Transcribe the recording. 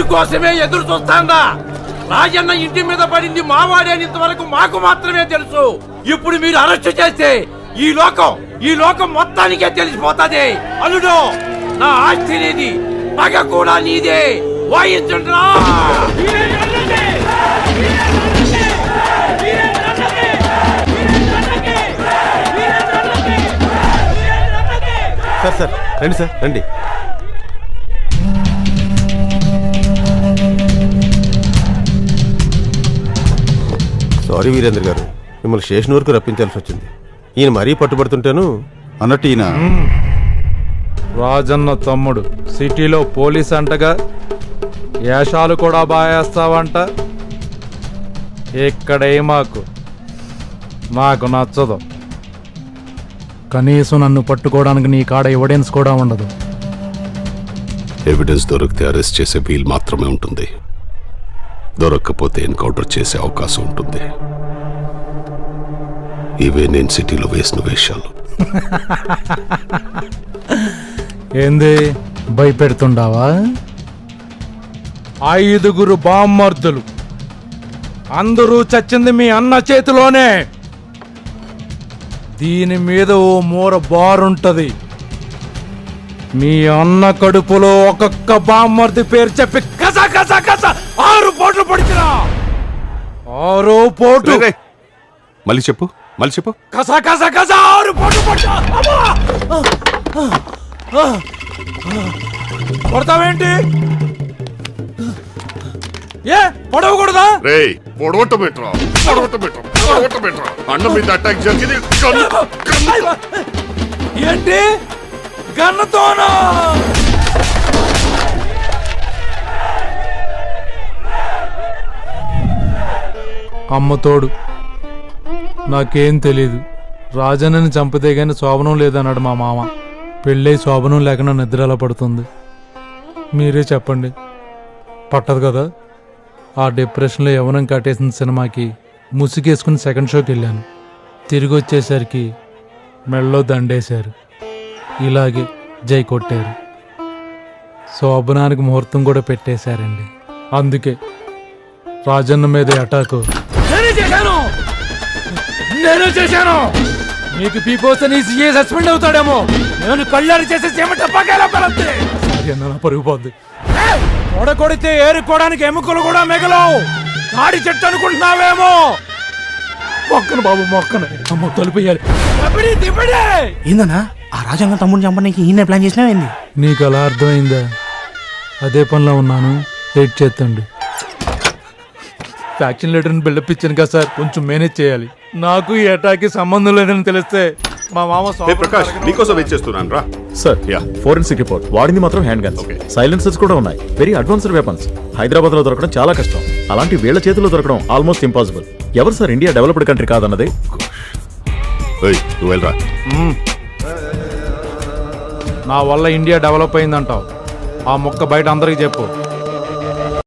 మీకోసమే ఎదురు చూస్తాండా. రాజన్న ఇంటి మీద పడింది మావాడే అని ఇంతవరకు మాకు మాత్రమే తెలుసు. ఇప్పుడు మీరు అరెస్ట్ చేస్తే ఈ లోకం మొత్తానికే తెలిసిపోతుంది. అల్లుడు, నా ఆస్తి నీది, పగ కూడా నీదే. వాయించండి. సార్ రండి సార్, రండి. సారీ వీరేంద్ర గారు, మిమ్మల్ని స్టేషన్ వరకు రప్పించాల్సి వచ్చింది. ఈయన మరీ పట్టుబడుతుంటాను అన్నట్టు. ఈయన రాజన్న తమ్ముడు, సిటీలో పోలీస్ అంటగా, వేషాలు కూడా బాగేస్తావంట. ఇక్కడే మాకు నచ్చదు. కనీసం నన్ను పట్టుకోవడానికి నీ కాడ ఎవిడెన్స్ కూడా ఉండదు. ఎవిడెన్స్ దొరికితే అరెస్ట్ చేసే వీలు మాత్రమే ఉంటుంది. దొరక్కపోతే ఎన్కౌంటర్ చేసే అవకాశం ఉంటుంది. ఇవే నేను సిటీలో వేసిన వేషాలు. ఏంది భయపెడుతుండావా? 5 బామ్మర్దులు, అందరూ చచ్చింది మీ అన్న చేతిలోనే. దీని మీద ఓ మూర బారుంటది. మీ అన్న కడుపులో ఒక్కొక్క బామ్మర్ది పేరు చెప్పి కస కస కస 6 పోట్లు పడిచినా. 6 పోటు. మళ్ళీ చెప్పు. కస కస కస 6 పోట్లు పడిచా. పడతావేంటి? ఏ పడవకూడదా? అన్న మీద అటాక్ జరిగింది. ఏంటి గన్నతోనా? అమ్మతోడు నాకేం తెలీదు. రాజన్నని చంపితే గాని శోభనం లేదన్నాడు మా మామ. పెళ్ళై శోభనం లేకుండా నిద్ర ఎలా పడుతుంది? మీరే చెప్పండి. పట్టదు కదా. ఆ డిప్రెషన్లో యవ్వనం కట్టేసిన సినిమాకి ముసుగేసుకుని సెకండ్ షోకి వెళ్ళాను. తిరిగి వచ్చేసరికి మెళ్ళో దండేశారు. ఇలాగే జై కొట్టారు. శోభనానికి ముహూర్తం కూడా పెట్టేశారండి. అందుకే రాజన్న మీద అటాకు నేను చేశాను. మీకు పీపోతే సీఏ సస్పెండ్ అవుతాడేమో. నేను కళ్ళారు చేసేసి పరుగుపోద్ది. కొడితే ఏరుకోవడానికి ఎముకలు కూడా మిగలవు. కాడి చెట్టు అనుకుంటున్నావేమో. మొక్కను బాబు, మొక్కను. అమ్మ తలుపుయ్యాలి. ఏందన్నా ఆ రాజంగ తమ్ముడిని చంపడానికి ఈయన ప్లాన్ చేసినావేంది? నీకు అలా అర్థమైందా? అదే పనిలో ఉన్నాను. వెయిట్ చేస్తండి. ఫ్యాక్షన్ లెటర్ని బిల్డప్ ఇచ్చాను కదా సార్, కొంచెం మేనేజ్ చేయాలి. నాకు ఈ అటాక్కి సంబంధం లేదని తెలిస్తే మా మామ ప్రకాష్ నీకోసం వెయిట్ చేస్తున్నాను రా. సార్ ఫోరెన్సిక్ రిపోర్ట్ వాడింది మాత్రం హ్యాండ్ గన్స్. సైలెన్సర్స్ కూడా ఉన్నాయి. Very advanced weapons. హైదరాబాద్ లో దొరకడం చాలా కష్టం. అలాంటి వీళ్ల చేతుల్లో దొరకడం ఆల్మోస్ట్ ఇంపాసిబుల్. ఎవరు సార్ ఇండియా డెవలప్డ్ కంట్రీ కాదన్నది? నా వల్ల ఇండియా డెవలప్ అయిందంటావు. ఆ మొక్క బయట అందరికి చెప్పు.